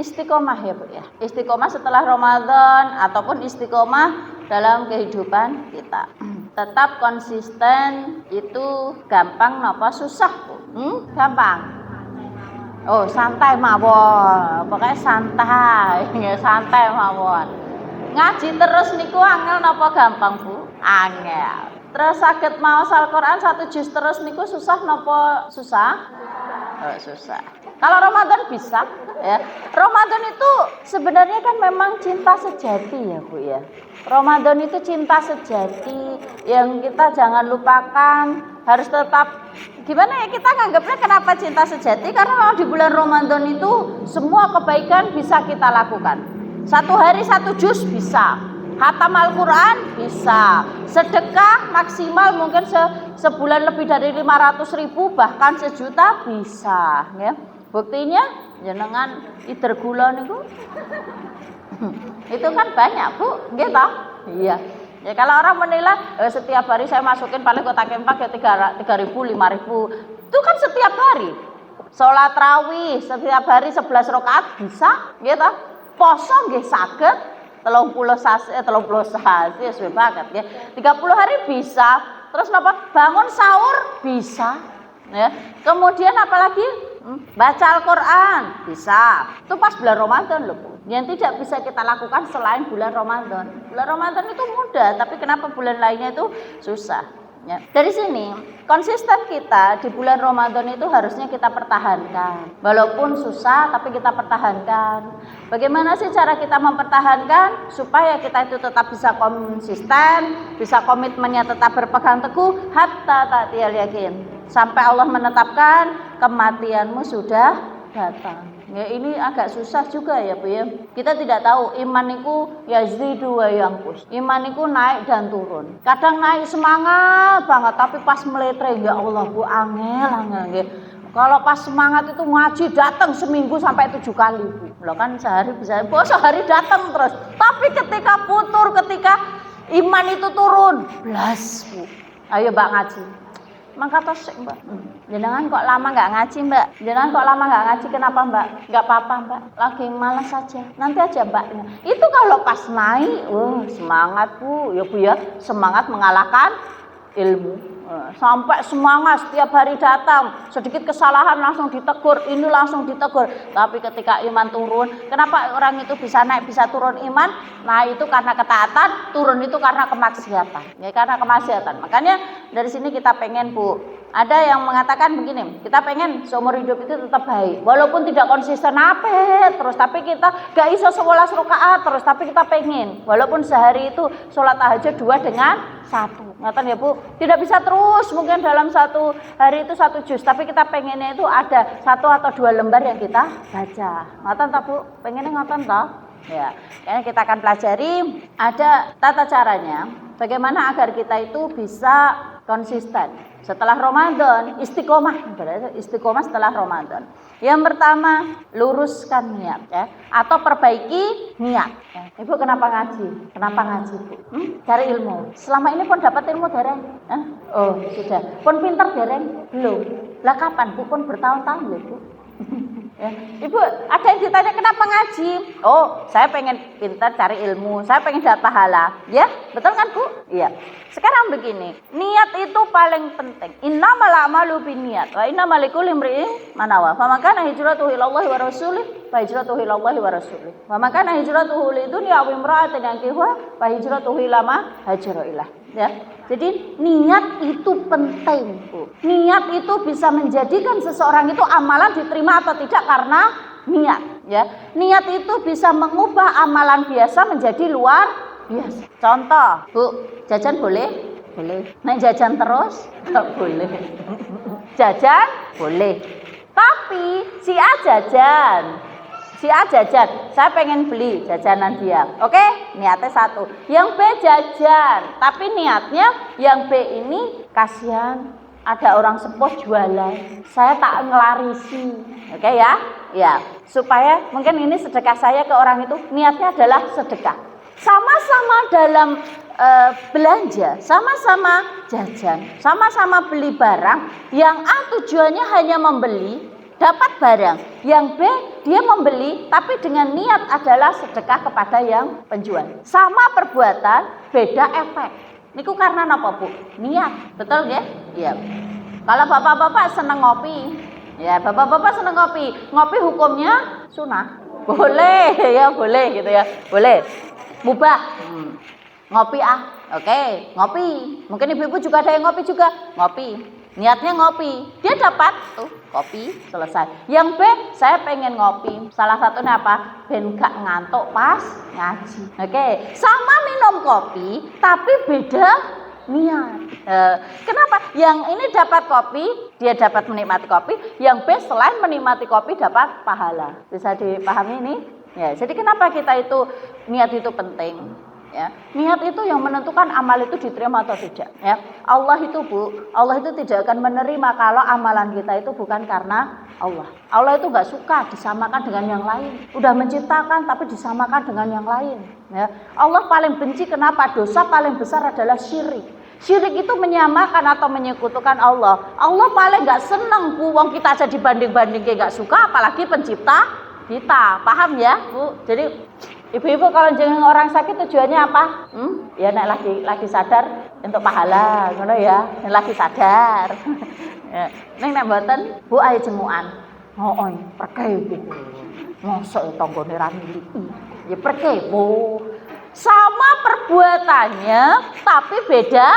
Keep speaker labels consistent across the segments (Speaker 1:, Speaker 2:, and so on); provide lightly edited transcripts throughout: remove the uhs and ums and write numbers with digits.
Speaker 1: istiqomah ya Bu ya. Istiqomah setelah Ramadan ataupun istiqomah dalam kehidupan kita. Tetap konsisten itu gampang napa susah Bu? Gampang. Oh, santai mawon. Pokoknya santai, ya santai mawon. Ngaji terus niku angel napa gampang, Bu? Angel. Terus saged maos Al-Qur'an 1 juz terus niku susah napa susah? Oh, susah. Kalau Ramadan bisa, ya. Ramadan itu sebenarnya kan memang cinta sejati ya, Bu ya. Ramadan itu cinta sejati yang kita jangan lupakan, harus tetap gimana ya, kita nganggapnya kenapa cinta sejati, karena kalau di bulan Ramadan itu semua kebaikan bisa kita lakukan. 1 hari 1 juz bisa, khatam Al-Quran bisa, sedekah maksimal mungkin sebulan lebih dari 500.000 bahkan sejuta bisa ya. Buktinya jenengan ider gula niku itu kan banyak Bu, nggih toh? Iya. Ya kalau orang menilai setiap hari saya masukin paling kotak empat ya 3.000, 5.000. Itu kan setiap hari. Salat tarawih setiap hari 11 rakaat bisa, nggih toh? Poso nggih saged 30 sasi suwe banget ya. 30 hari bisa. Terus napa? Bangun sahur bisa. Ya. Kemudian apalagi? Baca Al-Quran bisa. Itu pas bulan Ramadan loh Bu. Yang tidak bisa kita lakukan selain bulan Ramadan. Bulan Ramadan itu mudah, tapi kenapa bulan lainnya itu susah? Ya. Dari sini konsisten kita di bulan Ramadan itu harusnya kita pertahankan. Walaupun susah tapi kita pertahankan. Bagaimana sih cara kita mempertahankan supaya kita itu tetap bisa konsisten, bisa komitmennya tetap berpegang teguh hatta ta'tiyal yakin. Sampai Allah menetapkan kematianmu sudah datang. Ya ini agak susah juga ya Bu ya. Kita tidak tahu iman itu yazidu wa yanqus. Iman itu naik dan turun. Kadang naik semangat banget tapi pas meletre ya Allah Bu angel nggih. Kalau pas semangat itu ngaji datang seminggu sampai 7 kali Bu. Loh kan sehari bisa sehari datang terus. Tapi ketika putur, ketika iman itu turun, blas Bu. Ayo Mbak ngaji. Mangka tos Mbak. Jenengan kok lama nggak ngaji Mbak? Jenengan kok lama nggak ngaji kenapa Mbak? Nggak apa-apa Mbak. Lagi malas saja. Nanti aja Mbak. Itu kalau pas naik, semangat Bu. Ya Bu ya, semangat mengalahkan ilmu. Sampai semangat setiap hari datang, sedikit kesalahan langsung ditegur, ini langsung ditegur. Tapi ketika iman turun, kenapa orang itu bisa naik bisa turun iman? Nah itu karena ketaatan, turun itu karena kemaksiatan. Ya karena kemaksiatan. Makanya dari sini kita pengen Bu, ada yang mengatakan begini, kita pengen seumur hidup itu tetap baik, walaupun tidak konsisten terus, tapi kita gak iso 11 rakaat terus, tapi kita pengen, walaupun sehari itu sholat tahajud 2 dengan 1. Ngatan ya Bu, tidak bisa terus mungkin dalam 1 hari itu 1 juz, tapi kita pengennya itu ada 1 atau 2 lembar yang kita baca. Ngatan tak Bu? Pengennya ngatan tak? Ya, kayaknya kita akan pelajari ada tata caranya bagaimana agar kita itu bisa konsisten setelah Ramadan, istiqomah, berarti istiqomah setelah Ramadan. Yang pertama, luruskan niat ya, atau perbaiki niat. Ya. Ibu kenapa ngaji? Kenapa ngaji Bu? Cari ilmu. Selama ini pun dapat ilmu dereng? Oh sudah. Pun pinter dereng? Belum. Lah kapan Bu? Pun bertahun-tahun ya Bu. Ya. Ibu ada yang ditanya kenapa ngaji? Oh saya pengen pintar cari ilmu, saya pengen dapat pahala. Ya betul kan Bu? Iya. Sekarang begini, niat itu paling penting. Innamal a'malu binniyat wa innamal likulli imri'in ma nawa. Faman kana hijratuhu ilallahi wa rasulih fa hijratuhu ilallahi wa rasulih. Wa man kana hijratuhu lidunya aw imra'atin yankihuha fa hijratuhu ila ma hajara ilah. Ya. Jadi niat itu penting, Bu. Niat itu bisa menjadikan seseorang itu amalan diterima atau tidak karena niat, ya. Niat itu bisa mengubah amalan biasa menjadi luar biasa. Contoh, Bu, jajan boleh? Boleh. Nek jajan terus? Enggak boleh. Jajan boleh. Tapi si A jajan. Saya pengen beli jajanan dia. Oke, niatnya 1. Yang B jajan, tapi niatnya yang B ini kasihan ada orang sepuh jualan. Saya tak ngelarisi. Oke ya? Ya, supaya mungkin ini sedekah saya ke orang itu niatnya adalah sedekah. Sama-sama dalam belanja, sama-sama jajan, sama-sama beli barang. Yang A tujuannya hanya membeli, dapat barang. Yang B, dia membeli tapi dengan niat adalah sedekah kepada yang penjual. Sama perbuatan, beda efek. Niku karena apa, Bu? Niat. Betul nggih? Iya. Kalau bapak-bapak seneng ngopi, ya bapak-bapak seneng ngopi. Ngopi hukumnya sunah. Boleh ya, boleh gitu ya. Boleh. Mubah. Ngopi oke, ngopi. Mungkin ibu-ibu juga ada yang ngopi juga, ngopi. Niatnya ngopi, dia dapat tuh kopi selesai. Yang B, saya pengen ngopi. Salah satunya apa? Ben gak ngantuk pas ngaji. Oke, sama minum kopi, tapi beda niat. Kenapa? Yang ini dapat kopi, dia dapat menikmati kopi. Yang B, selain menikmati kopi dapat pahala. Bisa dipahami ini? Ya, jadi kenapa kita itu niat itu penting? Ya, niat itu yang menentukan amal itu diterima atau tidak. Ya, Allah itu Allah itu tidak akan menerima kalau amalan kita itu bukan karena Allah. Allah itu nggak suka disamakan dengan yang lain. Udah menciptakan tapi disamakan dengan yang lain. Ya, Allah paling benci kenapa? Dosa paling besar adalah syirik. Syirik itu menyamakan atau menyekutukan Allah. Allah paling nggak seneng wong kita aja dibanding-banding nggak suka, apalagi pencipta kita. Paham ya, Bu? Jadi ibu-ibu kalau jeneng orang sakit tujuannya apa? Ya nek lagi sadar untuk pahala, ngono ya. Nek lagi sadar. Ya, nek mboten, Bu ayo jengukan. Hooh, perke Bu. Mosok tanggane ra miliki. Ya perke, Bu. Sama perbuatannya tapi beda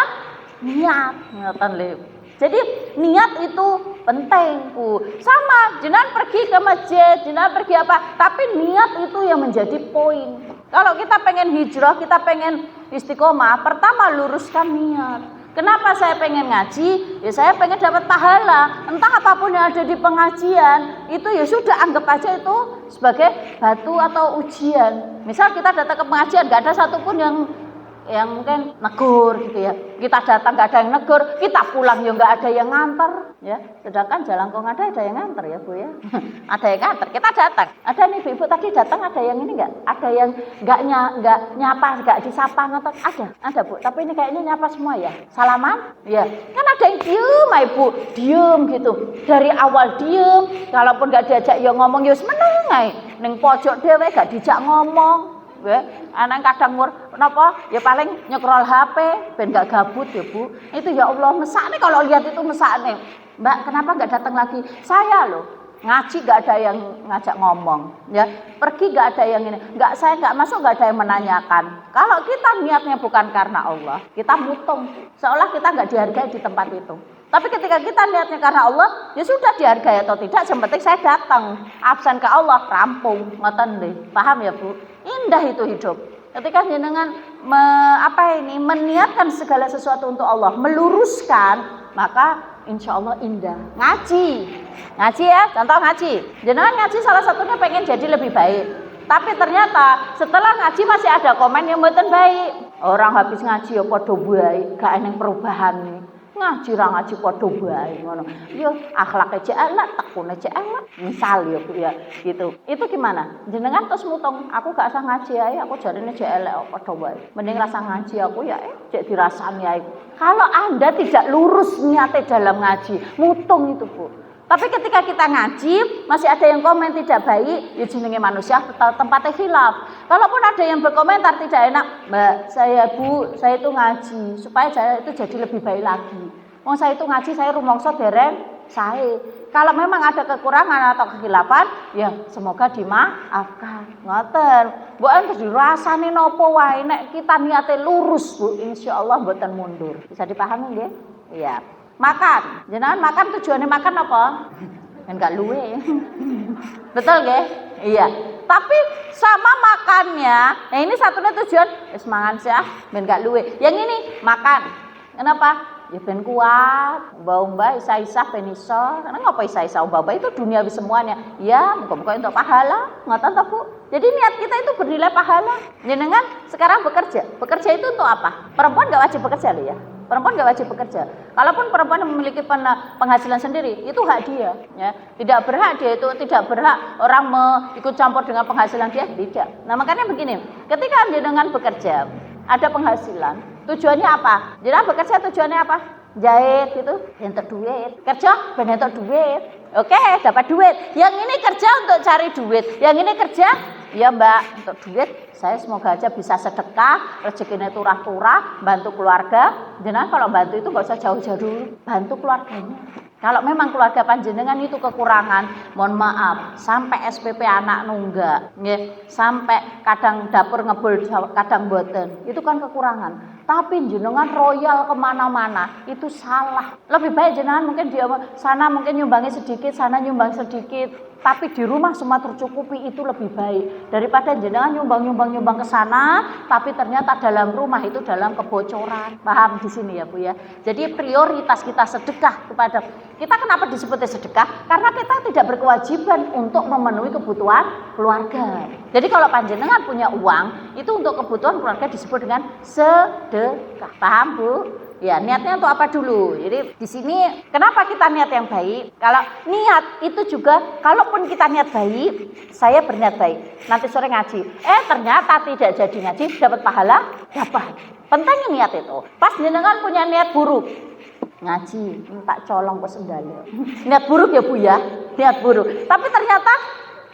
Speaker 1: niat. Ngoten lho. Jadi niat itu penting, Bu. Sama, jenengan pergi ke masjid, jenengan pergi apa, tapi niat itu yang menjadi poin. Kalau kita pengen hijrah, kita pengen istiqomah, pertama luruskan niat. Kenapa saya pengen ngaji? Ya saya pengen dapat pahala. Entah apapun yang ada di pengajian, itu ya sudah anggap aja itu sebagai batu atau ujian. Misal kita datang ke pengajian, gak ada satupun yang mungkin negur gitu ya. Kita datang gak ada yang negur, kita pulang ya gak ada yang nganter ya. Sedangkan jalan kong ada yang nganter ya, Bu ya. Ada yang nganter, kita datang. Ada nih ibu tadi datang, ada yang ini enggak? Ada yang enggak nyapa, enggak disapa ngotot. Ada Bu. Tapi ini kayaknya nyapa semua ya. Salaman? Ya. Kan ada yang diem, Ibu. Diem gitu. Dari awal diem, kalaupun enggak diajak ya ngomong ya meneng ae. Ning pojok dhewe gak dijak ngomong. Anak kadang kenapa? Ya paling nyekrol HP ben gak gabut ya, Bu. Itu ya Allah mesakne kalau lihat itu mesakne. Mbak, kenapa gak datang lagi? Saya loh, ngaji gak ada yang ngajak ngomong, ya. Pergi gak ada yang ini. Saya gak masuk gak ada yang menanyakan. Kalau kita niatnya bukan karena Allah, kita mutung. Seolah kita gak dihargai di tempat itu. Tapi ketika kita niatnya karena Allah, ya sudah dihargai atau tidak, yang penting saya datang. Absen ke Allah, rampung, ngoten nggih. Paham ya, Bu? Indah itu hidup. Ketika jenengan meniatkan segala sesuatu untuk Allah, meluruskan, maka insya Allah indah. Ngaji ya, contoh ngaji. Jenengan ngaji salah satunya pengen jadi lebih baik. Tapi ternyata setelah ngaji masih ada komen yang mboten baik. Orang habis ngaji ya padha baik, gak eneng perubahan nih. Ngaji ra ngaji padha bae ngono. Yo akhlake cek elek, tekune cek elek. Misal ya Bu ya, gitu. Itu gimana? Jenengan terus mutung, aku gak usah ngaji ae, aku jarine cek elek padha bae. Mending rasa ngaji aku ya cek dirasani ae. Kalau Anda tidak lurus niate dalam ngaji, mutung itu Bu. Tapi ketika kita ngaji, masih ada yang komen tidak baik, ya jenenge manusia tempatnya khilaf. Kalaupun ada yang berkomentar tidak enak, Mbak, saya itu ngaji supaya saya itu jadi lebih baik lagi. Wong saya itu ngaji, saya rumangsa dereng sae. Kalau memang ada kekurangan atau kekhilafan, ya semoga dimaafkan. Ngoten. Mboten terus dirasani napa wae nek kita niate lurus, Bu, insyaallah mboten mundur. Bisa dipahami nggih? Iya. Makan, jenengan makan tujuannya makan apa? Kan gak luwe. Betul nggih? Iya. Tapi sama makannya, nah ini satunya tujuan wis mangan sih ben gak luwe. Yang ini makan. Kenapa? Ya ben kuat, mbah isa-isa ben iso. Karena ngapa isa-isa mbah itu duniawi semuanya. Ya, muga-muga untuk pahala. Ngoten ta, Bu? Jadi niat kita itu bernilai pahala. Jenengan sekarang bekerja. Bekerja itu untuk apa? Perempuan gak wajib bekerja loh ya. Perempuan gak wajib bekerja. Kalaupun perempuan memiliki penghasilan sendiri, itu hak dia. Ya. Tidak berhak dia itu, tidak berhak orang ikut campur dengan penghasilan dia, tidak. Nah makanya begini, ketika jenengan bekerja, ada penghasilan, tujuannya apa? Jenengan bekerja tujuannya apa? Jahit gitu, entuk duit. Kerja ben entuk duit. Oke, dapat duit. Yang ini kerja untuk cari duit. Yang ini kerja, ya Mbak, untuk duit. Saya semoga aja bisa sedekah, rezekinya turah-turah, bantu keluarga. Jenengan kalau bantu itu nggak usah jauh-jauh dulu, bantu keluarganya. Kalau memang keluarga panjenengan itu kekurangan, mohon maaf, sampai SPP anak nunggak, sampai kadang dapur ngebul, kadang boten, itu kan kekurangan. Tapi jenengan royal kemana-mana, itu salah. Lebih baik jenengan mungkin dia sana mungkin nyumbangi sedikit, sana nyumbang sedikit, tapi di rumah semua tercukupi, itu lebih baik daripada jenengan nyumbang ke sana, tapi ternyata dalam rumah itu dalam kebocoran. Paham di sini ya Bu ya. Jadi prioritas kita sedekah kepada kita. Kenapa disebutnya sedekah? Karena kita tidak berkewajiban untuk memenuhi kebutuhan keluarga. Jadi kalau panjenengan punya uang, itu untuk kebutuhan keluarga disebut dengan sedekah. Paham Bu? Ya, niatnya untuk apa dulu? Jadi di sini kenapa kita niat yang baik? Kalau niat itu juga, kalaupun kita niat baik, saya berniat baik, nanti sore ngaji. Ternyata tidak jadi ngaji, dapat pahala? Dapat. Pentingnya niat itu. Pas jenengan punya niat buruk, ngaji, tak colong ke sendalnya. Niat buruk ya Bu ya, niat buruk. Tapi ternyata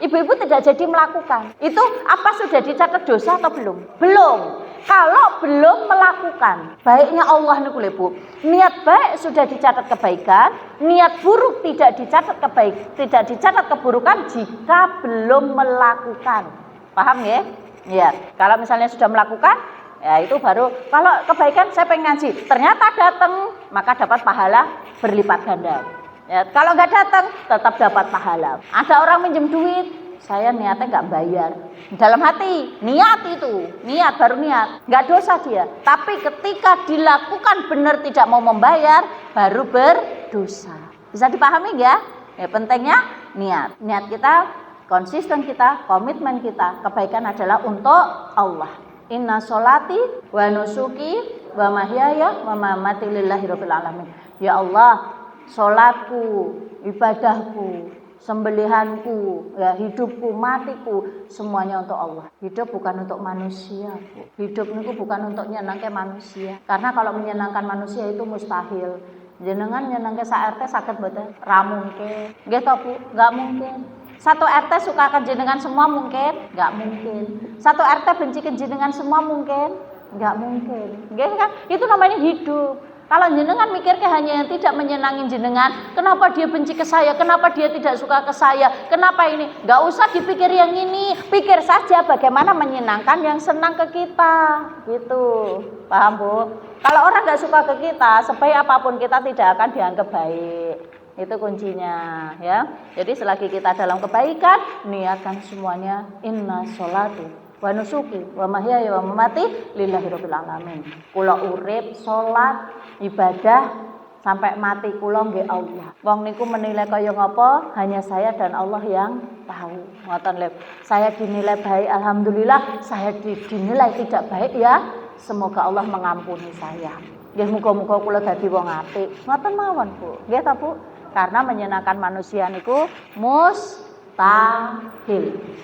Speaker 1: ibu-ibu tidak jadi melakukan. Itu apa sudah dicatat dosa atau belum? Belum. Kalau belum melakukan, baiknya Allah nih Bu. Niat baik sudah dicatat kebaikan, niat buruk tidak dicatat keburukan jika belum melakukan. Paham ya? Ya. Kalau misalnya sudah melakukan, ya itu baru. Kalau kebaikan saya pengen ngaji, ternyata datang, maka dapat pahala berlipat ganda. Ya, kalau nggak datang, tetap dapat pahala. Ada orang minjem duit, saya niatnya nggak bayar. Dalam hati, niat itu, niat baru niat, nggak dosa dia. Tapi ketika dilakukan benar tidak mau membayar, baru berdosa. Bisa dipahami ya? Ya pentingnya niat. Niat kita, konsisten kita, komitmen kita, kebaikan adalah untuk Allah. Inna sholati wa nusuki wa mahyaya wa mamati lillahi rabbil alamin. Ya Allah, sholatku, ibadahku, sembelihanku, ya hidupku, matiku, semuanya untuk Allah. Hidup bukan untuk manusia, Bu. Hidup itu bukan untuk nyenangkan manusia. Karena kalau menyenangkan manusia itu mustahil. Jenengan nyenangke sak RT saged mboten? Ra mungkin. Nggih to, Bu? Enggak mungkin. Satu RT suka ke jenengan semua mungkin? Enggak mungkin. Satu RT benci ke jenengan semua mungkin? Enggak mungkin. Nggih kan? Itu namanya hidup. Kalau jenengan mikirnya hanya yang tidak menyenangin jenengan, kenapa dia benci ke saya, kenapa dia tidak suka ke saya, kenapa ini? Enggak usah dipikir yang ini, pikir saja bagaimana menyenangkan yang senang ke kita, gitu. Paham Bu? Kalau orang enggak suka ke kita, sebaik apapun kita tidak akan dianggap baik. Itu kuncinya ya. Jadi selagi kita dalam kebaikan, niatkan semuanya inna sholati wa nusuki wa mahyaya wa mamati lillahi rabbil alamin. Kula urip salat ibadah sampai mati kula nggih Allah. Wong niku menilai kaya ngapa hanya saya dan Allah yang tahu. Ngoten lho. Saya dinilai baik alhamdulillah, saya dinilai tidak baik ya semoga Allah mengampuni saya. Nggih muga-muga kula dadi wong apik. Ngoten mawon Bu. Nggih ta Bu? Karena menyenangkan manusia niku mustahil.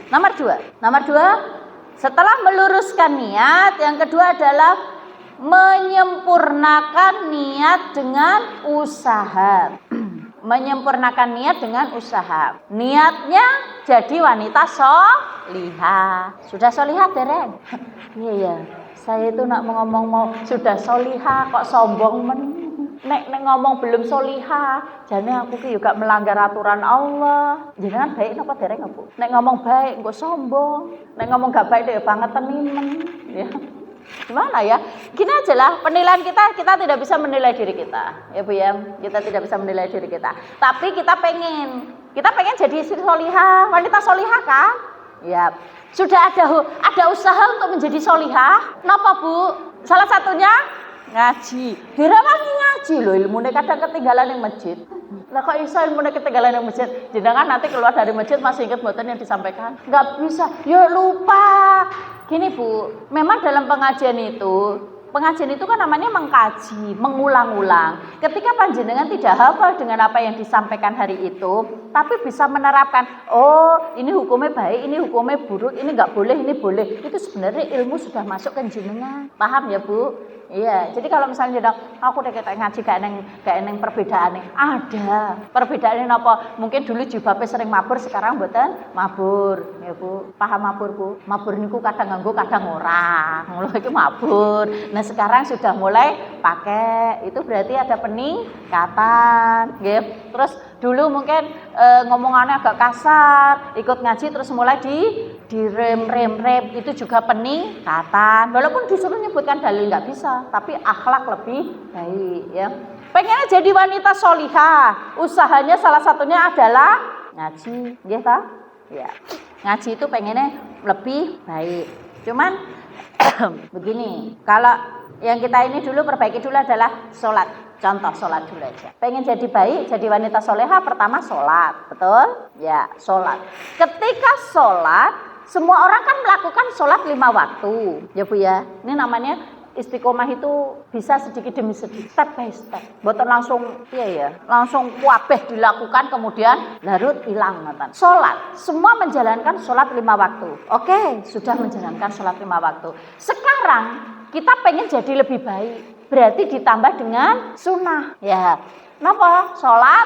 Speaker 1: Nomor dua, setelah meluruskan niat, yang kedua adalah menyempurnakan niat dengan usaha. Menyempurnakan niat dengan usaha. Niatnya jadi wanita solihah. Sudah solihah dereng? Iya. Saya itu nak ngomong mau sudah solihah kok sombong men. Nek ngomong belum solihah, jane aku ki juga melanggar aturan Allah. Jenengan baik napa dereng Bu? Nek ngomong baik engko sombong, nek ngomong gak baik deh banget temen. Ya. Gimana ya? Gini aja lah, penilaian kita tidak bisa menilai diri kita. Ya Bu ya, kita tidak bisa menilai diri kita. Tapi kita pengen jadi istri solihah, wanita solihah kan? Ya. Sudah ada usaha untuk menjadi solihah. Napa Bu? Salah satunya ngaji. Dirawangi ngaji lho, ilmune kadang ketinggalan yang masjid. Lah kok iso ilmune ketinggalan yang masjid? Jenengan nanti keluar dari masjid masih ingat mboten yang disampaikan? Enggak bisa. Yo lupa. Gini Bu, memang dalam pengajian itu Pengajian itu kan namanya mengkaji, mengulang-ulang. Ketika panjenengan tidak hafal dengan apa yang disampaikan hari itu, tapi bisa menerapkan, oh ini hukumnya baik, ini hukumnya buruk, ini nggak boleh, ini boleh. Itu sebenarnya ilmu sudah masuk ke jenengan. Paham ya Bu? Iya, jadi kalau misalnya aku udah kita ngaji gak eneng perbedaannya. Ada perbedaannya apa? Mungkin dulu jilbabnya sering mabur, sekarang mboten mabur, ya Bu. Paham mabur Bu? Mabur niku kadang nganggo, kadang ora. Ngono iki mabur. Nah, sekarang sudah mulai pakai. Itu berarti ada peningkatan, nggih. Terus dulu mungkin ngomongannya agak kasar, ikut ngaji terus mulai direm itu juga peningkatan. Walaupun disuruh nyebutkan dalil nggak bisa, tapi akhlak lebih baik ya. Pengennya jadi wanita solihah, usahanya salah satunya adalah ngaji, nggih ta? Ya. Ngaji itu pengennya lebih baik. Cuman begini, kalau yang kita ini dulu perbaiki dulu adalah sholat. Contoh sholat dulu aja. Pengen jadi baik, jadi wanita soleha, pertama sholat, betul? Ya, sholat. Ketika sholat, semua orang kan melakukan sholat 5 waktu, ya Bu ya. Ini namanya istiqomah itu bisa sedikit demi sedikit, step by step. Boten langsung, langsung kuabeh dilakukan kemudian larut hilang ngoten. Sholat, semua menjalankan sholat 5 waktu. Oke, sudah menjalankan sholat 5 waktu. Sekarang kita pengen jadi lebih baik. Berarti ditambah dengan sunnah. Ya, kenapa? Sholat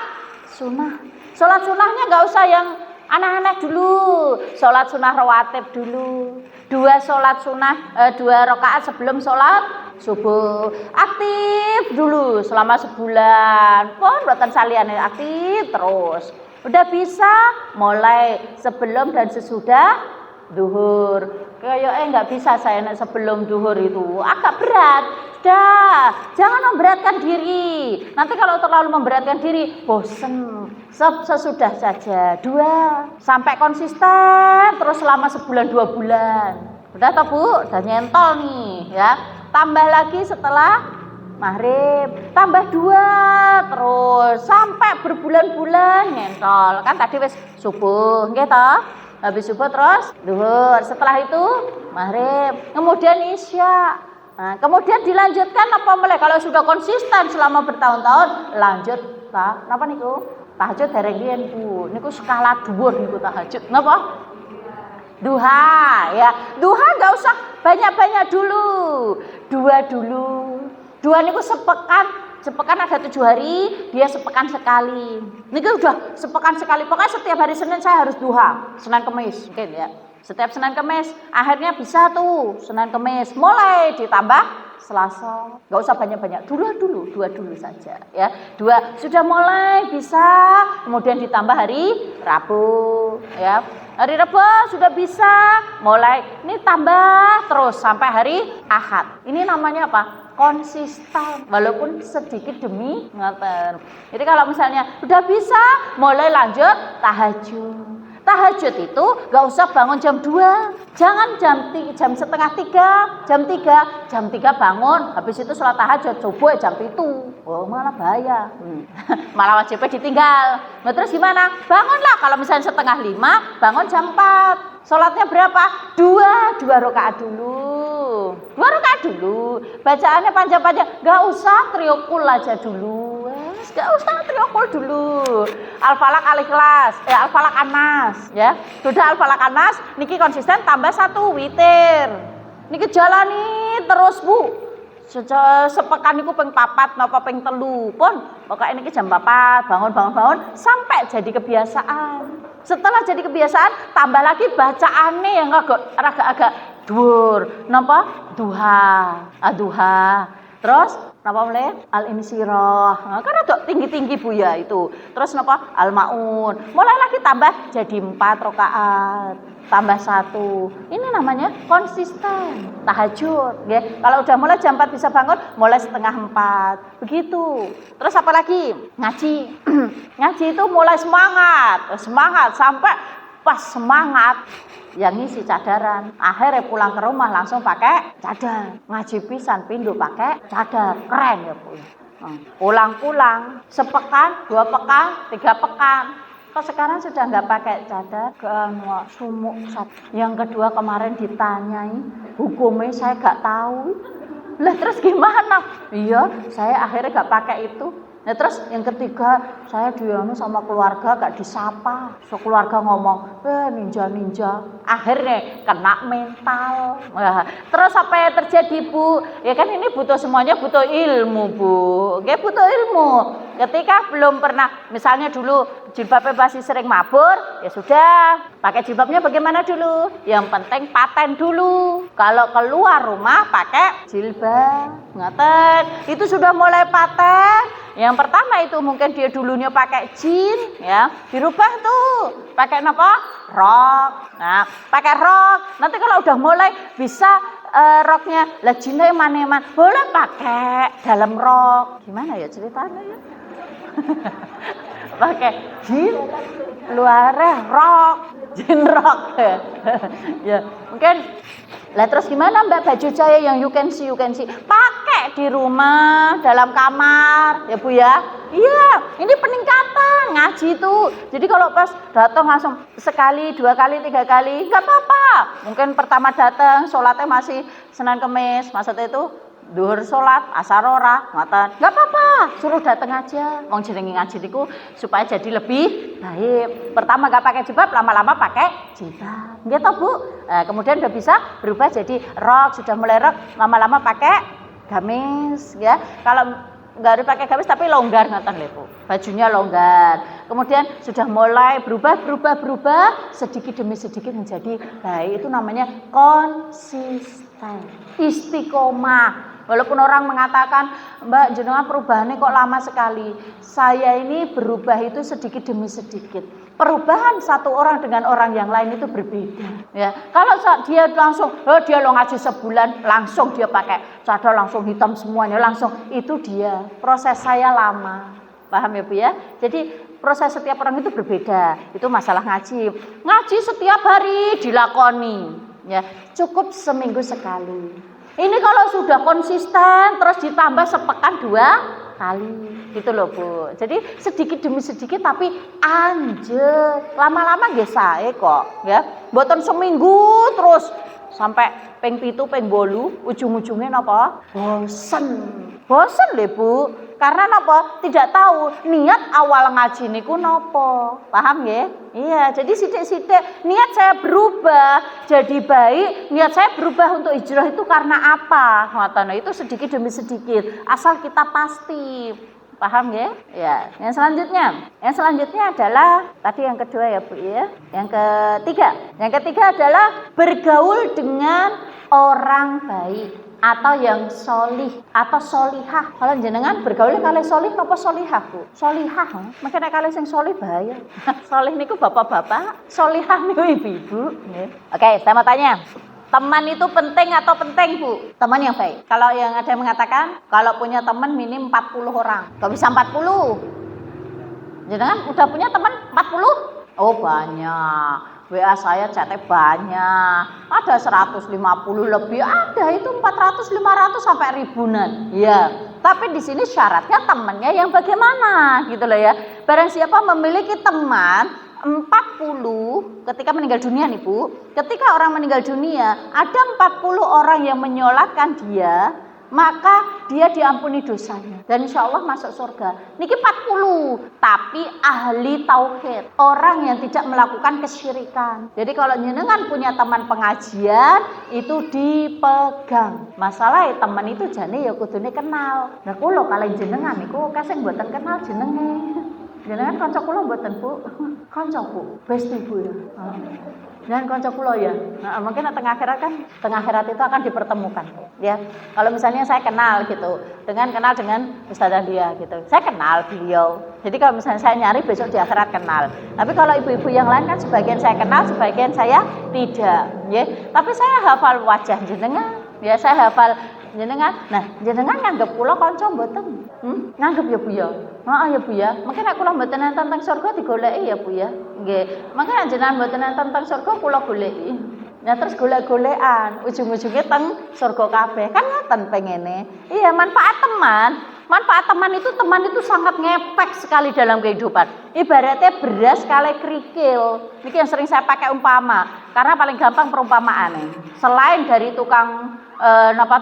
Speaker 1: sunnah. Sholat sunnahnya nggak usah yang aneh-aneh dulu. Sholat sunnah rawatib dulu. 2 sholat sunnah, 2 rakaat sebelum sholat subuh. Aktif dulu selama sebulan. Pun buatan salian aktif terus. Udah bisa mulai sebelum dan sesudah duhur. Kayaknya nggak bisa saya sebelum duhur itu agak berat. Jangan memberatkan diri. Nanti kalau terlalu memberatkan diri, bosen. Sesudah saja. 2 sampai konsisten terus selama sebulan 2 bulan. Udah toh Bu, udah nyentol nih ya. Tambah lagi setelah maghrib, tambah 2 terus sampai berbulan-bulan nyentol. Kan tadi wis subuh, nggih toh? Habis subuh terus duhur. Setelah itu maghrib, kemudian isya. Nah, kemudian dilanjutkan apa mulai kalau sudah konsisten selama bertahun-tahun lanjut ta napa niku tahajud dereng riyen Bu niku skala dhuwur niku tahajud napa duha ya duha enggak usah banyak-banyak dulu 2 dulu 2 niku sepekan ada 7 hari dia sepekan sekali niku udah sepekan sekali pokoknya setiap hari Senin saya harus duha Senin Kamis mungkin ya. Setiap Senin Kamis, akhirnya bisa tuh Senin Kamis, mulai ditambah Selasa. Gak usah banyak-banyak, dua dulu saja ya. 2 sudah mulai bisa, kemudian ditambah hari Rabu ya. Hari Rabu sudah bisa, mulai ini tambah terus sampai hari Ahad. Ini namanya apa? Konsisten, walaupun sedikit demi ngoten. Jadi kalau misalnya udah bisa, mulai lanjut tahajud. Tahajud itu gak usah bangun jam 2. Jangan jam setengah 3, jam 3 bangun, habis itu sholat tahajud subuh jam 7. Oh, malah bahaya. Malah wajibnya ditinggal. Nah, terus gimana? Bangunlah kalau misalnya setengah 5, bangun jam 4. Sholatnya berapa? 2 rakaat dulu. 2 rakaat dulu. Bacaannya panjang-panjang. Gak usah triokul aja dulu. Gak usah triokul dulu. Al-Falaq Al-Ikhlas, Al-Falaq An-Nas ya. Sudah Al-Falaq An-Nas niki konsisten tambah 1 witir. Niki jalani terus Bu. Sepekan niku ping 4 napa ping 3 pun pokoknya niki jam 4 bangun sampai jadi kebiasaan. Setelah jadi kebiasaan tambah lagi bacaannya yang agak dhuwur. Napa? Duha. Terus napa mulai al-insyirah. Nah, kan ada tinggi-tinggi Bu ya itu. Terus napa? Al-maun. Mulai lagi tambah jadi 4 rakaat. Tambah 1. Ini namanya konsisten. Tahajud, nggih. Kalau udah mulai jam 4 bisa bangun, mulai setengah 4. Begitu. Terus apa lagi? Ngaji. Ngaji itu mulai semangat sampai pas semangat yang ngisi cadaran. Akhirnya pulang ke rumah langsung pakai cadar. Ngaji pisan pindho pakai cadar. Keren ya Bu. Pulang-pulang sepekan, 2 pekan, 3 pekan. Kok sekarang sudah nggak pakai cadar? Sumuk. Yang kedua kemarin ditanyai hukumnya saya nggak tahu. Lah terus gimana? Iya, saya akhirnya gak pakai itu. Nah terus yang ketiga, saya dianu sama keluarga gak disapa. So keluarga ngomong, ninja. Akhirnya kena mental. Nah, terus apa yang terjadi Bu? Ya kan ini semuanya butuh ilmu Bu. Ya butuh ilmu. Ketika belum pernah, misalnya dulu jilbabnya masih sering mabur, ya sudah. Pakai jilbabnya bagaimana dulu? Yang penting paten dulu. Kalau keluar rumah pakai jilbab. Ngaten. Itu sudah mulai paten. Yang pertama itu mungkin dia dulunya pakai jeans, ya, dirubah tuh pakai apa? Rok. Nah, pakai rok. Nanti kalau udah mulai bisa roknya, lah jeansnya mana boleh pakai dalam rok. Gimana ya ceritanya ya? Pakai jeans, luarnya rok, jeans rok. Ya, mungkin. Lah terus gimana Mbak baju saya yang you can see? Pakai di rumah, dalam kamar, ya Bu ya. Iya, ini peningkatan ngaji itu. Jadi kalau pas datang langsung sekali, 2 kali, 3 kali, enggak apa-apa. Mungkin pertama datang sholatnya masih Senin Kemis, maksudnya itu duhur sholat, asar ora, ngoten. Enggak apa-apa, suruh datang aja. Wong jenenge ngaji niku supaya jadi lebih baik. Pertama enggak pakai jilbab, lama-lama pakai jilbab. Nggih toh Bu? Kemudian udah bisa berubah jadi rok, sudah mulai rok, lama-lama pakai gamis ya. Kalau enggak harus pakai gamis tapi longgar ngoten lho Bu. Bajunya longgar. Kemudian sudah mulai berubah sedikit demi sedikit menjadi baik. Itu namanya konsisten. Istiqomah. Walaupun orang mengatakan, Mbak jenengan perubahannya kok lama sekali. Saya ini berubah itu sedikit demi sedikit. Perubahan satu orang dengan orang yang lain itu berbeda. Ya, kalau dia langsung, dia lo ngaji sebulan, langsung dia pakai cadar langsung hitam semuanya, langsung itu dia. Proses saya lama, paham ya Bu ya? Jadi proses setiap orang itu berbeda. Itu masalah ngaji. Ngaji setiap hari dilakoni, ya cukup seminggu sekali. Ini kalau sudah konsisten terus ditambah sepekan 2 kali gitu loh Bu. Jadi sedikit demi sedikit tapi anjir. Lama-lama nggih sae kok ya. Mboten seminggu terus sampai ping 7 ping 8 ujung-ujungnya napa? Bosen lho Bu. Karena napa? Tidak tahu niat awal ngaji niku napa. Paham nggih? Iya, jadi sithik-sithik niat saya berubah jadi baik, niat saya berubah untuk hijrah itu karena apa? Ngoten itu sedikit demi sedikit, asal kita pasti. Paham nggih? Ya. Yang selanjutnya adalah tadi yang kedua ya Bu ya. Yang ketiga adalah bergaul dengan orang baik atau yang solih atau solihah. Kalau jenengan bergaul kali solih apa solihah Bu? Solihah, makanya kali sing solih bahaya. Solih niku bapak-bapak, solihah niku ibu-ibu. Oke, saya mau tanya, teman itu penting atau penting Bu? Teman yang baik. Kalau yang ada yang mengatakan kalau punya teman minim 40 orang, kok bisa 40? Jenengan udah punya teman 40? Oh banyak. WA saya chatnya banyak, ada 150 lebih, ada itu 400, 500 sampai ribuan. Ya, tapi di sini syaratnya temannya yang bagaimana gitu loh ya. Barang siapa memiliki teman 40 ketika meninggal dunia nih Bu, ketika orang meninggal dunia ada 40 orang yang menyolatkan dia, maka dia diampuni dosanya dan insya Allah masuk surga. Niki 40, tapi ahli tauhid, orang yang tidak melakukan kesyirikan. Jadi kalau jenengan punya teman pengajian itu dipegang. Masalah teman itu jane ya kudune kenal. Nah kula kalih jenengan niku kasing mboten kenal jenenge. Jenengan kanca kula mboten Bu? Kanca Bu, besti Bu ya. Dan kanca kula ya. Nah, mungkin tengah akhirat itu akan dipertemukan ya. Kalau misalnya saya kenal gitu, kenal dengan Ustazah dia gitu. Saya kenal beliau. Jadi kalau misalnya saya nyari besok di akhirat kenal. Tapi kalau ibu-ibu yang lain kan sebagian saya kenal, sebagian saya tidak, ya. Tapi saya hafal wajah jenengan. Ya, saya hafal jenengan. Nah, jenengan nganggep kula kanca mboten? Nganggep ya Bu ya. Heeh ya Bu ya. Mungkin nek kula mboten enten teng surga digoleki ya Bu ya. Nggih. Maka jenengan mboten enten teng surga kula goleki. Ya terus golek-golekan, ujung-ujungnya teng surga kabeh. Kan ngoten pengene. Iya, manfaat teman. Manfaat teman itu sangat ngepek sekali dalam kehidupan. Ibaratnya beras kali kerikil. Ini yang sering saya pakai umpama, karena paling gampang perumpamaan. Selain dari tukang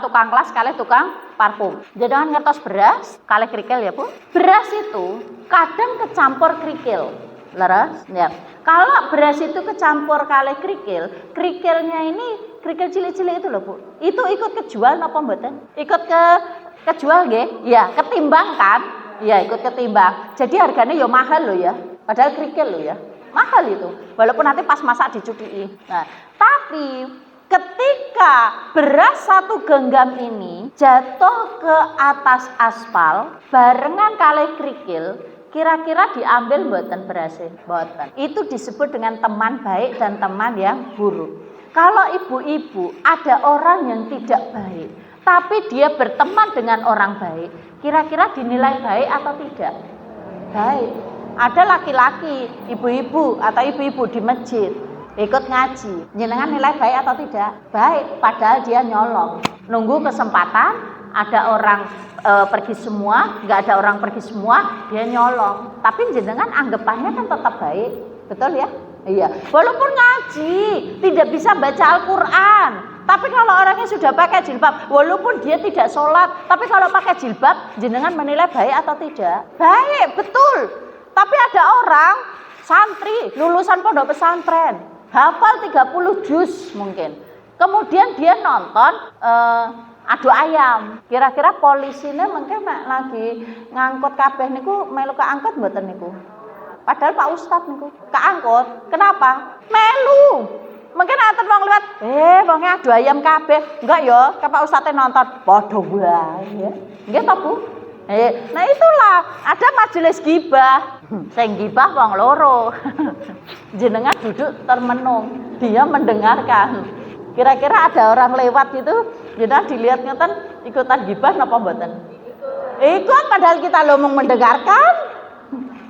Speaker 1: tukang kelas kali tukang parfum. Jadi ngertos beras kali kerikil ya Bu. Beras itu kadang kecampur kerikil. Leres? Ya. Kalau beras itu kecampur kali kerikil, kerikilnya ini kerikil cilik-cilik itu loh Bu. Itu ikut kejual apa mboten? Ikut kejual nggih? Ya, ketimbang kan? Ya, ikut ketimbang. Jadi harganya ya mahal loh ya. Padahal kerikil loh ya. Mahal itu. Walaupun nanti pas masak dicuci. Nah, tapi ketika beras 1 genggam ini jatuh ke atas aspal barengan kali kerikil, kira-kira diambil mboten berasnya? Mboten. Itu disebut dengan teman baik dan teman yang buruk. Kalau ibu-ibu ada orang yang tidak baik, tapi dia berteman dengan orang baik, kira-kira dinilai baik atau tidak? Baik. Ada laki-laki, ibu-ibu atau ibu-ibu di masjid ikut ngaji, jenengan nilai baik atau tidak? Baik, padahal dia nyolong. Nunggu kesempatan, ada orang pergi semua, nggak ada orang pergi semua, dia nyolong. Tapi jenengan anggapannya kan tetap baik, betul ya? Iya, walaupun ngaji, tidak bisa baca Al-Quran. Tapi kalau orangnya sudah pakai jilbab, walaupun dia tidak sholat, tapi kalau pakai jilbab, jenengan menilai baik atau tidak? Baik, betul. Tapi ada orang, santri, lulusan pondok pesantren, hafal 30 juz mungkin. Kemudian dia nonton adu ayam. Kira-kira polisinya mungkin lagi ngangkut kabeh niku melu keangkut mboten niku? Padahal Pak Ustadz niku keangkut. Kenapa? Melu. Mungkin aten wong liwat, wonge adu ayam kabeh. Enggak ya, ke Pak Ustadz nonton padha wae. Nggih ta Bu? Nah itulah ada majelis gibah. Sing gibah wong loro. Jenengan duduk termenung, dia mendengarkan. Kira-kira ada orang lewat itu, jenengan dilihat ngeten ikutan gibah napa mboten? Ikut padahal kita lo mau mendengarkan.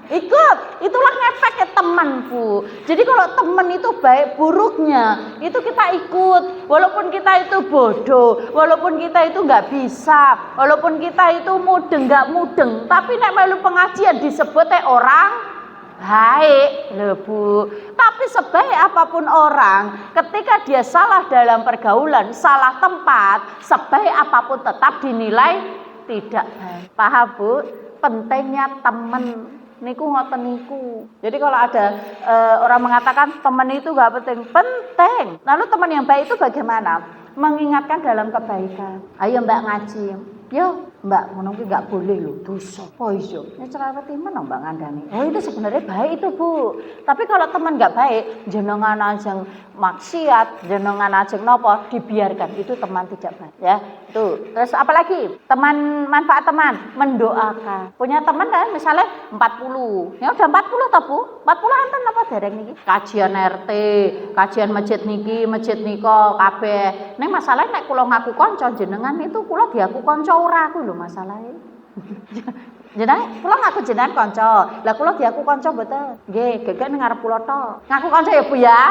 Speaker 1: Ikut, itulah ngefek ya teman Bu. Jadi kalau teman itu baik buruknya itu kita ikut, walaupun kita itu bodoh, walaupun kita itu nggak bisa, walaupun kita itu mudeng nggak mudeng, tapi nek melu pengajian disebut orang baik loh Bu. Tapi sebaik apapun orang, ketika dia salah dalam pergaulan, salah tempat, sebaik apapun tetap dinilai tidak baik. Paham Bu? Pentingnya teman niku ngoten niku. Jadi kalau ada orang mengatakan teman itu gak penting, penting. Lalu teman yang baik itu bagaimana? Mengingatkan dalam kebaikan. Ayo Mbak ngaji. Yo Mbak, ngono ki gak boleh lho, dosa. Oh iya, nek cereweti men Mbak ngandani. Oh itu sebenarnya baik itu Bu. Tapi kalau teman gak baik, jenengan ajeng maksiat, jenengan ajeng napa, dibiarkan. Itu teman tidak baik ya. Itu. Terus apalagi? Teman, manfaat teman, mendoakan. Punya teman kan misalnya 40. Ya udah 40 toh Bu. 40 enten apa dereng niki? Kajian RT, kajian masjid niki, masjid nika kabeh. Ning masalah nek kula ngaku kanca jenengan itu kula diaku kanca ora aku lho masalahe. Jenengan kula ngaku jenengan kanca. Lah kula diaku kanca mboten. Nggih, gegek ning ngarep kula tok. Ngaku kanca ya Bu ya.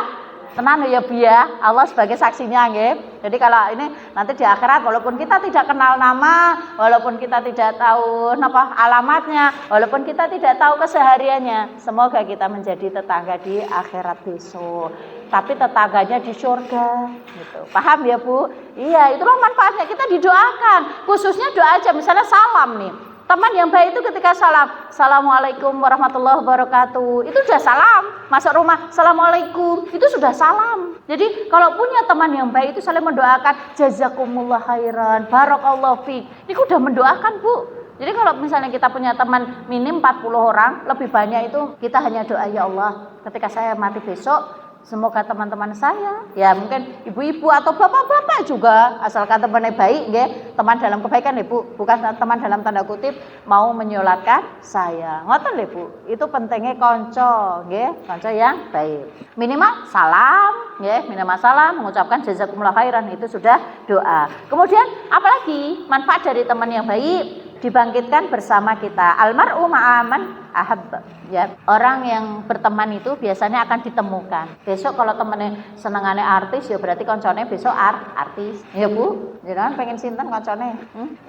Speaker 1: Tenan ya Bu ya. Allah sebagai saksinya nggih. Jadi kalau ini nanti di akhirat walaupun kita tidak kenal nama, walaupun kita tidak tahu napa alamatnya, walaupun kita tidak tahu kesehariannya, semoga kita menjadi tetangga di akhirat besok. Tapi tetangganya di surga gitu. Paham ya Bu? Iya, itulah manfaatnya kita didoakan. Khususnya doa aja misalnya salam nih. Teman yang baik itu ketika salam, Assalamualaikum warahmatullahi wabarakatuh. Itu sudah salam. Masuk rumah, Assalamualaikum. Itu sudah salam. Jadi kalau punya teman yang baik itu saling mendoakan, jazakumullah khairan, barakallahu fiik. Ini udah mendoakan Bu. Jadi kalau misalnya kita punya teman minim 40 orang, lebih banyak itu kita hanya doa, ya Allah, ketika saya mati besok, semoga teman-teman saya, ya mungkin ibu-ibu atau bapak-bapak juga, asalkan temannya baik, nggih, teman dalam kebaikan Ibu, bukan teman dalam tanda kutip mau menyolatkan saya. Ngoten lho Bu, itu pentingnya konco, nggih, konco yang baik. Minimal salam, nggih, minimal salam, mengucapkan jazakumullah khairan, itu sudah doa. Kemudian apalagi manfaat dari teman yang baik? Dibangkitkan bersama kita. Almar'u ma'aman ahabba. Ya, orang yang berteman itu biasanya akan ditemukan. Besok kalau temennya senengane artis ya berarti koncone besok artis. Ya Bu, jangan pengen sinten koncone.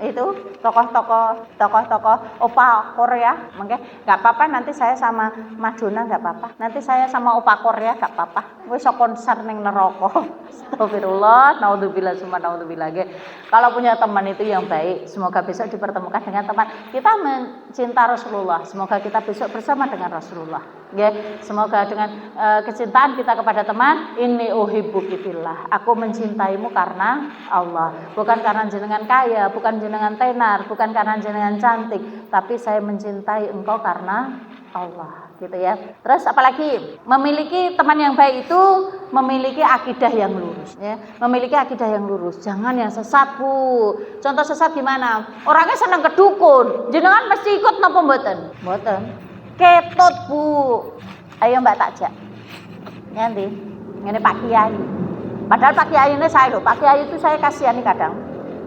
Speaker 1: Itu tokoh-tokoh opa Korea. Mungkin enggak apa-apa nanti saya sama Madonna enggak apa-apa. Nanti saya sama opa Korea enggak apa-apa. Wis konser ning neraka. Astagfirullah, naudzubillah summa naudzubillah. Kalau punya teman itu yang baik, semoga besok dipertemukan dengan teman. Kita mencinta Rasulullah, semoga kita besok bersama dengan Rasulullah. Semoga dengan kecintaan kita kepada teman, inni uhibbuki fillah. Aku mencintaimu karena Allah, bukan karena jenengan kaya, bukan jenengan tenar, bukan karena jenengan cantik, tapi saya mencintai engkau karena Allah, gitu ya. Terus apalagi memiliki teman yang baik itu memiliki akidah yang lurus, ya. Memiliki akidah yang lurus, jangan yang sesat Bu. Contoh sesat gimana? Orangnya seneng ke dukun, jenengan mesti ikut napa mboten? Mboten. Ketut Bu. Ayo Mbak Takja. Nanti ngene Pak Kiai. Padahal Pak Kiai ini saya loh, Pak Kiai itu saya kasihani kadang.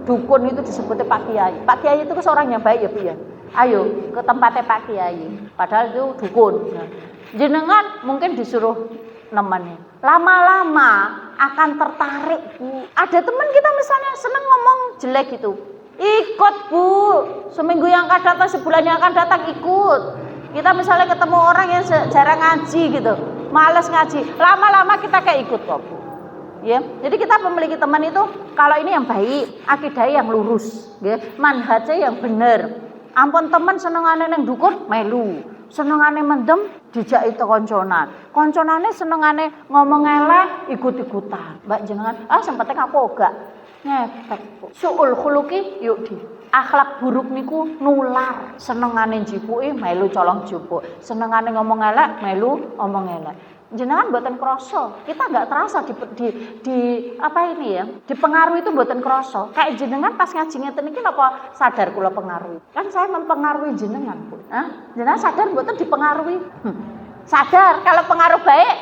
Speaker 1: Dukun itu disebutnya Pak Kiai. Pak Kiai itu seorang yang baik ya Bu ya. Ayo ke tempatnya Pak Kiai. Padahal itu dukun. Nah, jenengan mungkin disuruh nemeni. Lama-lama akan tertarik Bu. Ada teman kita misalnya seneng ngomong jelek gitu. Ikut Bu. Seminggu yang akan datang, sebulan yang akan datang ikut. Kita misalnya ketemu orang yang jarang ngaji gitu. Males ngaji. Lama-lama kita kayak ikut kok Bu. Ya, jadi kita memiliki teman itu kalau ini yang baik, akidahnya yang lurus, ya, manhajnya yang benar. Ampun teman senengane neng dukun melu, senengane mendem dijak itu konconane senengane ngomong elek ikut-ikutan. Mbak jenengan sempetnya aku gak ngefek. Suul khuluqi yuk di akhlak buruk niku nular. Senengane jipuke melu colong jupuk, senengane ngomong elek melu omong elek. Jenengan mboten krasa, kita nggak terasa di apa ini ya, dipengaruhi itu mboten krasa. Kayak jenengan pas ngaji ngeten iki napa sadar kula pengaruhi? Kan saya mempengaruhi jenengan, Bu. Jenengan sadar mboten dipengaruhi? Sadar kalau pengaruh baik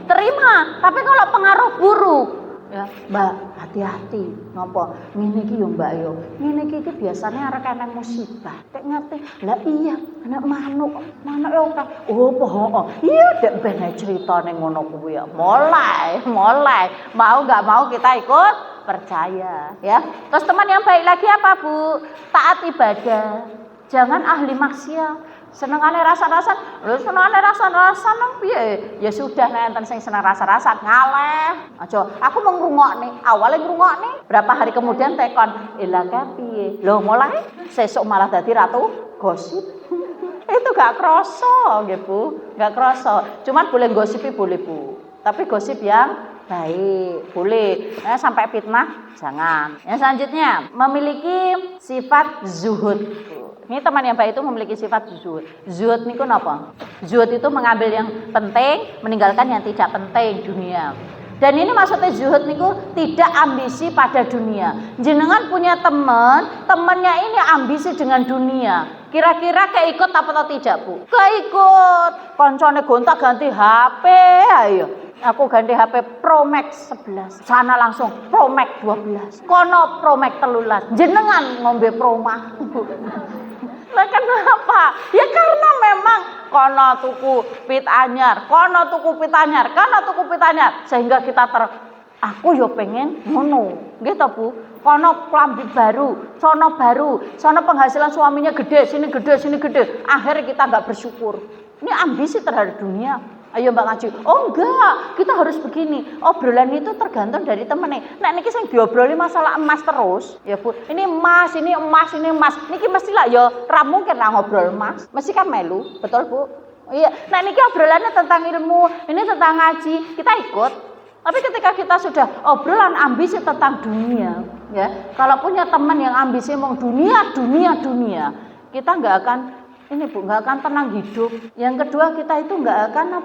Speaker 1: terima, tapi kalau pengaruh buruk ya, Mbak hati-hati. Napa? Ngene iki yo Mbak yo. Ngene iki biasanya arek ana musibah. Tek ngerti. Lah iya, anak manuk yo kan. Oh, po. Iya dek ben critane ngono kuwi ya. Mulai. Mau enggak mau kita ikut percaya, ya. Terus teman yang baik lagi apa, Bu? Taat ibadah. Jangan ahli maksiat. Senengane rasa-rasan, lho senengane rasa-rasan nang piye? Ya sudah nek sing seneng rasa-rasan ngaleh. Aja aku mau ngrungokne, awale ngrungokne, berapa hari kemudian tekon, "Lah piye?" Lho mulai sesuk malah dadi ratu gosip. Itu gak krasa nggih Bu, gak krasa. Cuman boleh gosipi boleh Bu. Tapi gosip yang baik, boleh. Sampai fitnah jangan. Yang selanjutnya, memiliki sifat zuhud. Ini teman yang baik itu memiliki sifat zuhud. Zuhud niku napa? Zuhud itu mengambil yang penting, meninggalkan yang tidak penting dunia. Dan ini maksudnya zuhud niku tidak ambisi pada dunia. Jenengan punya teman, temannya ini ambisi dengan dunia. Kira-kira keikut apa tidak, Bu? Keikut. Koncone gonta-ganti HP, ayo. Aku ganti HP Pro Max 11. Sana langsung Pro Max 12. Kono Pro Max 13. Jenengan ngombe Pro Max. Lah kenapa? Ya karena memang kono tuku pit anyar, sehingga kita aku yo pengen ngono. Nggih to, Bu? Kono klambi baru, sono penghasilan suaminya gede, sini gede. Akhirnya kita enggak bersyukur. Ini ambisi terhadap dunia. Ayo Mbak ngaji. Oh enggak, kita harus begini. Obrolan itu tergantung dari temennya. Nek niki sing diobroli masalah emas terus, ya Bu. Ini emas. Niki mestilah ya ra mungkin ra ngobrol emas. Mesti kan melu, betul Bu? Iya. Nek niki obrolannya tentang ilmu, ini tentang ngaji, kita ikut. Tapi ketika kita sudah obrolan ambisi tentang dunia, ya. Kalau punya teman yang ambisi mau dunia, kita enggak akan nggak akan tenang hidup. Yang kedua kita itu nggak akan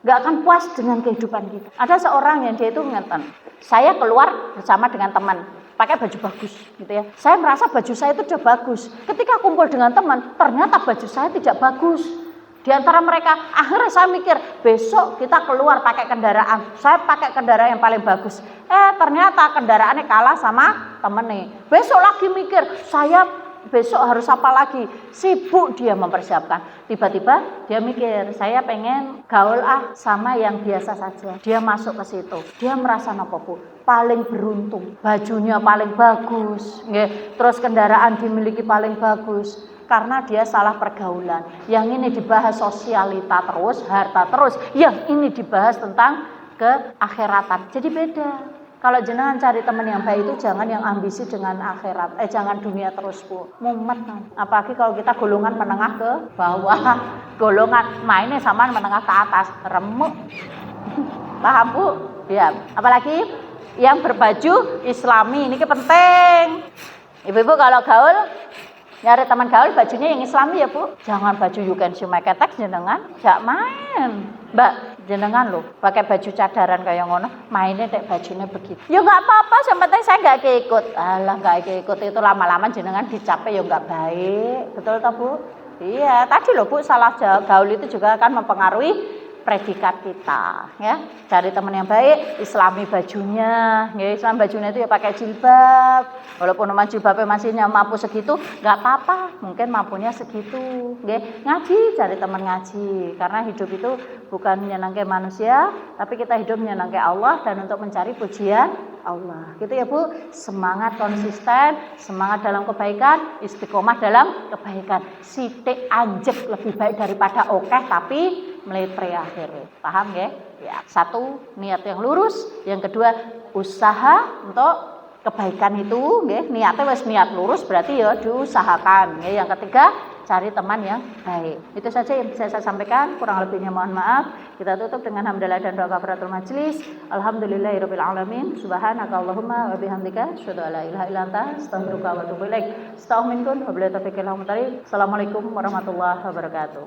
Speaker 1: nggak akan puas dengan kehidupan kita. Ada seorang yang dia itu ngeten, saya keluar bersama dengan teman, pakai baju bagus, gitu ya. Saya merasa baju saya itu sudah bagus. Ketika kumpul dengan teman, ternyata baju saya tidak bagus. Di antara mereka, akhirnya saya mikir, besok kita keluar pakai kendaraan. Saya pakai kendaraan yang paling bagus. Ternyata kendaraannya kalah sama temennya. Besok lagi mikir, saya besok harus apa lagi, sibuk dia mempersiapkan. Tiba-tiba dia mikir, saya pengen gaul sama yang biasa saja. Dia masuk ke situ, dia merasa apa Bu? Paling beruntung, bajunya paling bagus, terus kendaraan dimiliki paling bagus. Karena dia salah pergaulan. Yang ini dibahas sosialita terus, harta terus. Yang ini dibahas tentang keakhiratan. Jadi beda. Kalau jenengan cari teman yang baik itu jangan yang ambisi dengan akhirat. Jangan dunia terus Bu. Mumet kan. Apalagi kalau kita golongan menengah ke bawah. Golongan mainnya sama menengah ke atas. Remuk. Paham Bu? Ya. Apalagi yang berbaju islami. Ini penting. Ibu-ibu kalau gaul, nyari teman gaul bajunya yang islami ya Bu. Jangan baju you can see my ketek jenengan. Jak main. Mbak, jenengan loh pakai baju cadaran kayak ngono, mainnya kayak bajunya begitu. Ya nggak apa-apa, yang penting saya nggak keikut. Alah nggak keikut itu lama-lama jenengan dicapai ya nggak baik. Betul tak Bu? Iya, tadi loh Bu, salah gaul itu juga akan mempengaruhi predikat kita, ya. Cari teman yang baik, islami bajunya, ya. Islam bajunya itu ya pakai jilbab. Walaupun nama jilbabnya masih mampu segitu, nggak apa-apa. Mungkin mampunya segitu, ya. Ngaji, cari teman ngaji. Karena hidup itu bukan menyenangkan manusia, tapi kita hidup menyenangkan Allah dan untuk mencari pujian Allah. Gitu ya Bu. Semangat konsisten, semangat dalam kebaikan, istiqomah dalam kebaikan. Sitik anjek lebih baik daripada okeh tapi meletre akhirnya. Paham ya? Ya. Satu, niat yang lurus. Yang kedua, usaha untuk kebaikan itu. Ya. Niatnya wes niat lurus berarti ya diusahakan. Ya. Yang ketiga, cari teman yang baik. Itu saja yang bisa saya sampaikan. Kurang lebihnya mohon maaf. Kita tutup dengan hamdalah dan doa kafaratul majelis. Alhamdulillahirabbil alamin. Subhanakallahumma wa bihamdika asyhadu an la ilaha illa anta astaghfiruka wa atubu ilaik. Assalamualaikum warahmatullahi wabarakatuh.